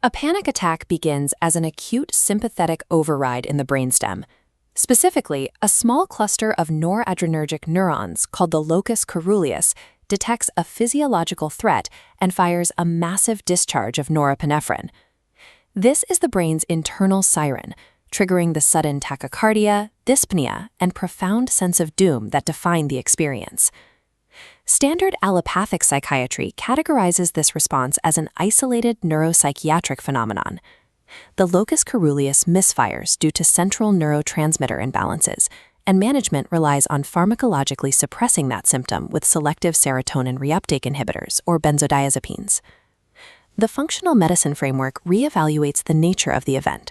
A panic attack begins as an acute sympathetic override in the brainstem. Specifically, a small cluster of noradrenergic neurons called the locus coeruleus detects a physiological threat and fires a massive discharge of norepinephrine. This is the brain's internal siren, triggering the sudden tachycardia, dyspnea, and profound sense of doom that define the experience. Standard allopathic psychiatry categorizes this response as an isolated neuropsychiatric phenomenon. The locus coeruleus misfires due to central neurotransmitter imbalances, and management relies on pharmacologically suppressing that symptom with selective serotonin reuptake inhibitors or benzodiazepines. The functional medicine framework reevaluates the nature of the event.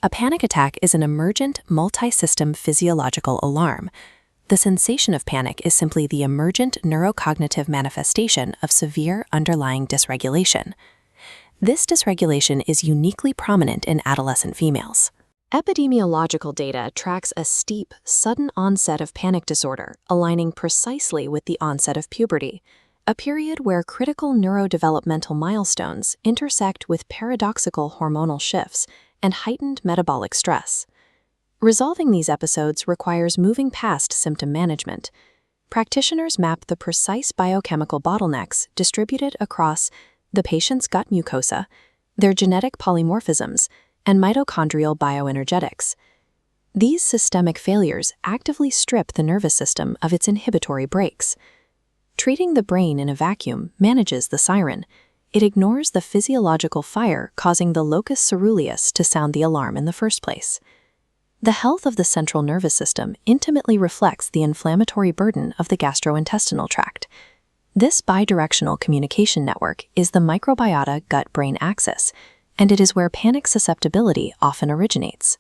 A panic attack is an emergent, multi-system physiological alarm. The sensation of panic is simply the emergent neurocognitive manifestation of severe underlying dysregulation. This dysregulation is uniquely prominent in adolescent females. Epidemiological data tracks a steep, sudden onset of panic disorder, aligning precisely with the onset of puberty, a period where critical neurodevelopmental milestones intersect with paradoxical hormonal shifts and heightened metabolic stress. Resolving these episodes requires moving past symptom management. Practitioners map the precise biochemical bottlenecks distributed across the patient's gut mucosa, their genetic polymorphisms, and mitochondrial bioenergetics. These systemic failures actively strip the nervous system of its inhibitory brakes. Treating the brain in a vacuum manages the siren. It ignores the physiological fire causing the locus coeruleus to sound the alarm in the first place. The health of the central nervous system intimately reflects the inflammatory burden of the gastrointestinal tract. This bidirectional communication network is the microbiota gut-brain axis, and it is where panic susceptibility often originates.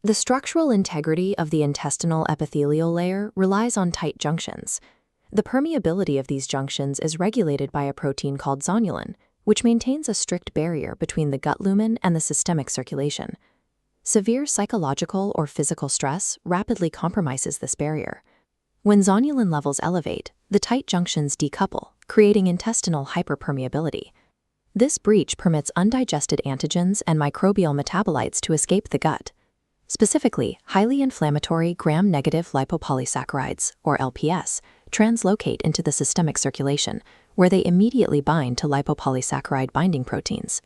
The structural integrity of the intestinal epithelial layer relies on tight junctions. The permeability of these junctions is regulated by a protein called zonulin, which maintains a strict barrier between the gut lumen and the systemic circulation. Severe psychological or physical stress rapidly compromises this barrier. When zonulin levels elevate, the tight junctions decouple, creating intestinal hyperpermeability. This breach permits undigested antigens and microbial metabolites to escape the gut. Specifically, highly inflammatory gram-negative lipopolysaccharides, or LPS, translocate into the systemic circulation, where they immediately bind to lipopolysaccharide binding proteins.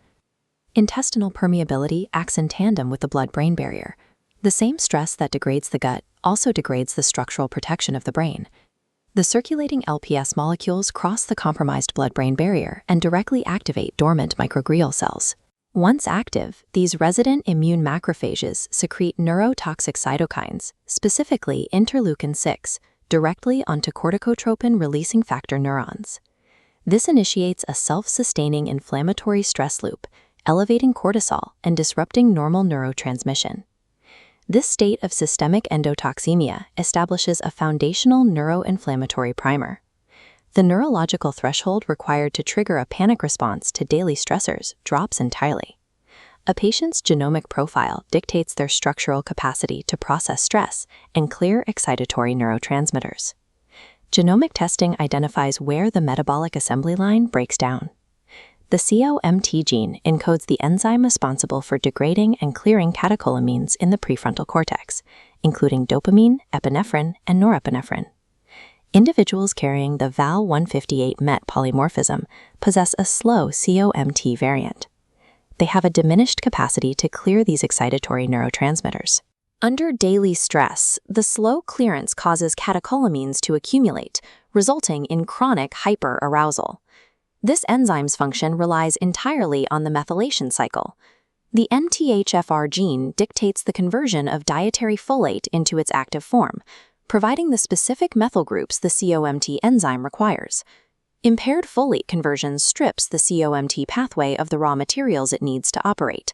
Intestinal permeability acts in tandem with the blood-brain barrier. The same stress that degrades the gut also degrades the structural protection of the brain. The circulating LPS molecules cross the compromised blood-brain barrier and directly activate dormant microglial cells. Once active, these resident immune macrophages secrete neurotoxic cytokines, specifically interleukin-6, directly onto corticotropin-releasing factor neurons. This initiates a self-sustaining inflammatory stress loop, elevating cortisol and disrupting normal neurotransmission. This state of systemic endotoxemia establishes a foundational neuroinflammatory primer. The neurological threshold required to trigger a panic response to daily stressors drops entirely. A patient's genomic profile dictates their structural capacity to process stress and clear excitatory neurotransmitters. Genomic testing identifies where the metabolic assembly line breaks down. The COMT gene encodes the enzyme responsible for degrading and clearing catecholamines in the prefrontal cortex, including dopamine, epinephrine, and norepinephrine. Individuals carrying the Val158 MET polymorphism possess a slow COMT variant. They have a diminished capacity to clear these excitatory neurotransmitters. Under daily stress, the slow clearance causes catecholamines to accumulate, resulting in chronic hyperarousal. This enzyme's function relies entirely on the methylation cycle. The MTHFR gene dictates the conversion of dietary folate into its active form, providing the specific methyl groups the COMT enzyme requires. Impaired folate conversion strips the COMT pathway of the raw materials it needs to operate.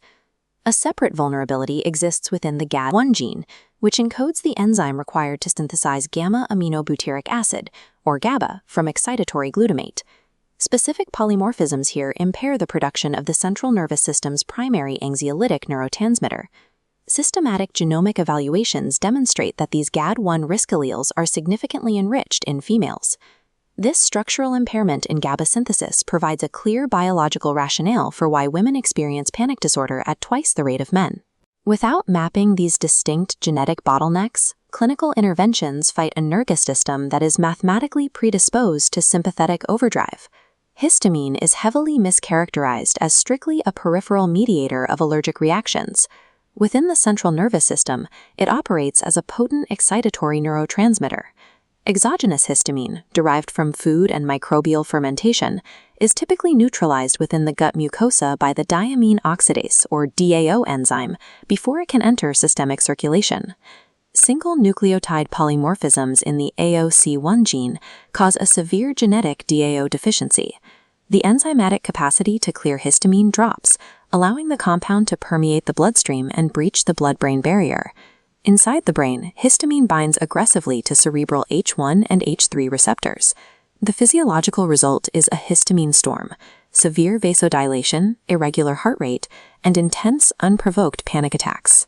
A separate vulnerability exists within the GAD1 gene, which encodes the enzyme required to synthesize gamma-aminobutyric acid, or GABA, from excitatory glutamate. Specific polymorphisms here impair the production of the central nervous system's primary anxiolytic neurotransmitter. Systematic genomic evaluations demonstrate that these GAD1 risk alleles are significantly enriched in females. This structural impairment in GABA synthesis provides a clear biological rationale for why women experience panic disorder at twice the rate of men. Without mapping these distinct genetic bottlenecks, clinical interventions fight a nervous system that is mathematically predisposed to sympathetic overdrive. Histamine is heavily mischaracterized as strictly a peripheral mediator of allergic reactions. Within the central nervous system, it operates as a potent excitatory neurotransmitter. Exogenous histamine, derived from food and microbial fermentation, is typically neutralized within the gut mucosa by the diamine oxidase, or DAO enzyme, before it can enter systemic circulation. Single nucleotide polymorphisms in the AOC1 gene cause a severe genetic DAO deficiency. The enzymatic capacity to clear histamine drops, allowing the compound to permeate the bloodstream and breach the blood-brain barrier. Inside the brain, histamine binds aggressively to cerebral H1 and H3 receptors. The physiological result is a histamine storm, severe vasodilation, irregular heart rate, and intense, unprovoked panic attacks.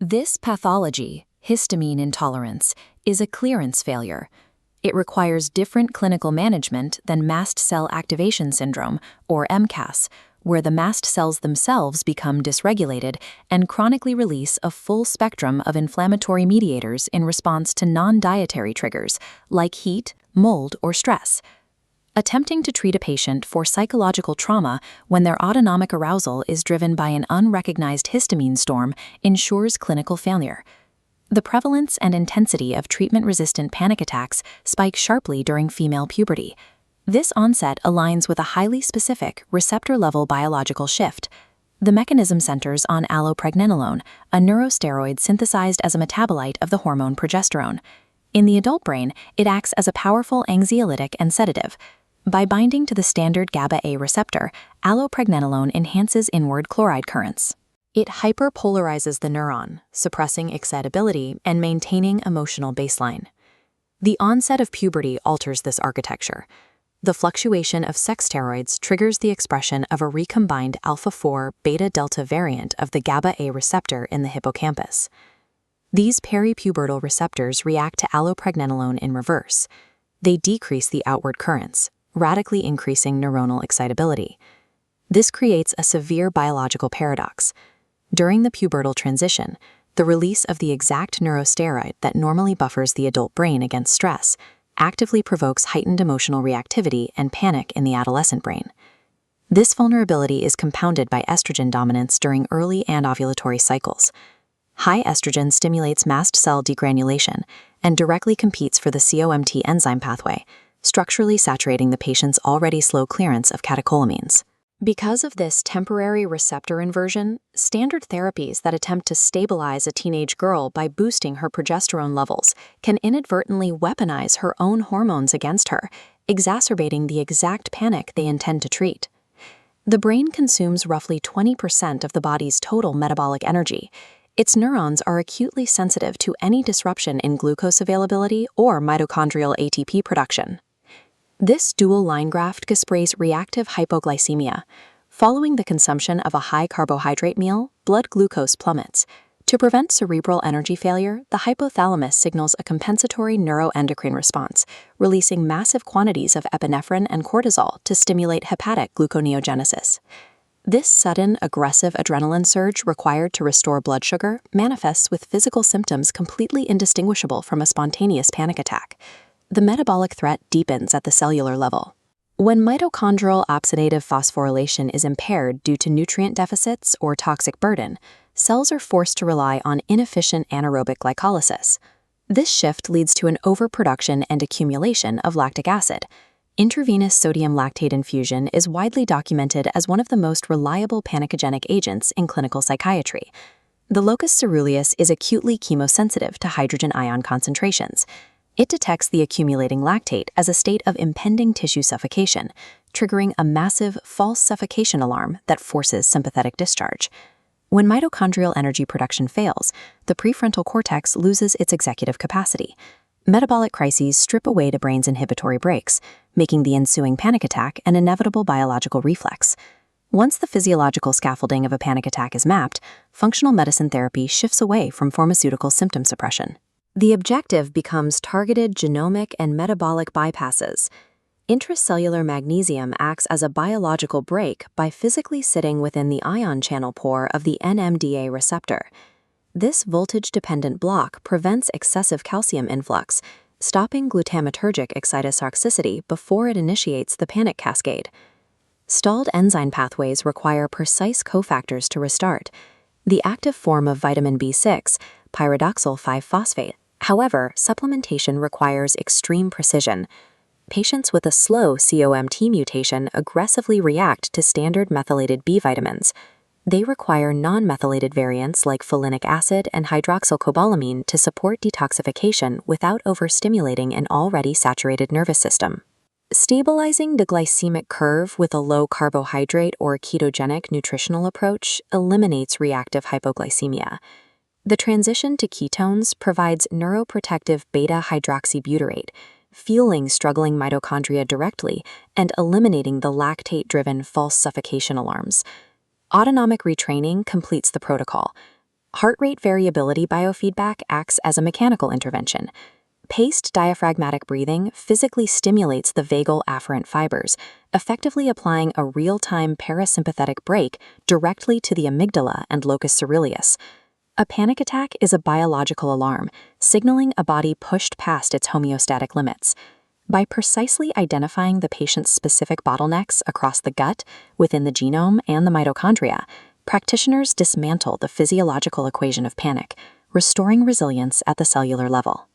This pathology, histamine intolerance, is a clearance failure. It requires different clinical management than mast cell activation syndrome, or MCAS, where the mast cells themselves become dysregulated and chronically release a full spectrum of inflammatory mediators in response to non-dietary triggers, like heat, mold, or stress. Attempting to treat a patient for psychological trauma when their autonomic arousal is driven by an unrecognized histamine storm ensures clinical failure. The prevalence and intensity of treatment-resistant panic attacks spike sharply during female puberty. This onset aligns with a highly specific, receptor-level biological shift. The mechanism centers on allopregnanolone, a neurosteroid synthesized as a metabolite of the hormone progesterone. In the adult brain, it acts as a powerful anxiolytic and sedative. By binding to the standard GABA-A receptor, allopregnanolone enhances inward chloride currents. It hyperpolarizes the neuron, suppressing excitability and maintaining emotional baseline. The onset of puberty alters this architecture. The fluctuation of sex steroids triggers the expression of a recombined alpha-4 beta-delta variant of the GABA-A receptor in the hippocampus. These peripubertal receptors react to allopregnanolone in reverse. They decrease the outward currents, radically increasing neuronal excitability. This creates a severe biological paradox. During the pubertal transition, the release of the exact neurosteroid that normally buffers the adult brain against stress actively provokes heightened emotional reactivity and panic in the adolescent brain. This vulnerability is compounded by estrogen dominance during early and ovulatory cycles. High estrogen stimulates mast cell degranulation and directly competes for the COMT enzyme pathway, structurally saturating the patient's already slow clearance of catecholamines. Because of this temporary receptor inversion, standard therapies that attempt to stabilize a teenage girl by boosting her progesterone levels can inadvertently weaponize her own hormones against her, exacerbating the exact panic they intend to treat. The brain consumes roughly 20% of the body's total metabolic energy. Its neurons are acutely sensitive to any disruption in glucose availability or mitochondrial ATP production. This dual line graft displays reactive hypoglycemia. Following the consumption of a high-carbohydrate meal, blood glucose plummets. To prevent cerebral energy failure, the hypothalamus signals a compensatory neuroendocrine response, releasing massive quantities of epinephrine and cortisol to stimulate hepatic gluconeogenesis. This sudden, aggressive adrenaline surge required to restore blood sugar manifests with physical symptoms completely indistinguishable from a spontaneous panic attack. The metabolic threat deepens at the cellular level. When mitochondrial oxidative phosphorylation is impaired due to nutrient deficits or toxic burden, cells are forced to rely on inefficient anaerobic glycolysis. This shift leads to an overproduction and accumulation of lactic acid. Intravenous sodium lactate infusion is widely documented as one of the most reliable panicogenic agents in clinical psychiatry. The locus ceruleus is acutely chemosensitive to hydrogen ion concentrations. It detects the accumulating lactate as a state of impending tissue suffocation, triggering a massive false suffocation alarm that forces sympathetic discharge. When mitochondrial energy production fails, the prefrontal cortex loses its executive capacity. Metabolic crises strip away the brain's inhibitory brakes, making the ensuing panic attack an inevitable biological reflex. Once the physiological scaffolding of a panic attack is mapped, functional medicine therapy shifts away from pharmaceutical symptom suppression. The objective becomes targeted genomic and metabolic bypasses. Intracellular magnesium acts as a biological brake by physically sitting within the ion channel pore of the NMDA receptor. This voltage-dependent block prevents excessive calcium influx, stopping glutamatergic excitotoxicity before it initiates the panic cascade. Stalled enzyme pathways require precise cofactors to restart. The active form of vitamin B6, pyridoxal 5-phosphate. However, supplementation requires extreme precision. Patients with a slow COMT mutation aggressively react to standard methylated B vitamins. They require non-methylated variants like folinic acid and hydroxylcobalamin to support detoxification without overstimulating an already saturated nervous system. Stabilizing the glycemic curve with a low carbohydrate or ketogenic nutritional approach eliminates reactive hypoglycemia. The transition to ketones provides neuroprotective beta-hydroxybutyrate, fueling struggling mitochondria directly and eliminating the lactate-driven false suffocation alarms. Autonomic retraining completes the protocol. Heart rate variability biofeedback acts as a mechanical intervention. Paced diaphragmatic breathing physically stimulates the vagal afferent fibers, effectively applying a real-time parasympathetic brake directly to the amygdala and locus coeruleus. A panic attack is a biological alarm, signaling a body pushed past its homeostatic limits. By precisely identifying the patient's specific bottlenecks across the gut, within the genome, and the mitochondria, practitioners dismantle the physiological equation of panic, restoring resilience at the cellular level.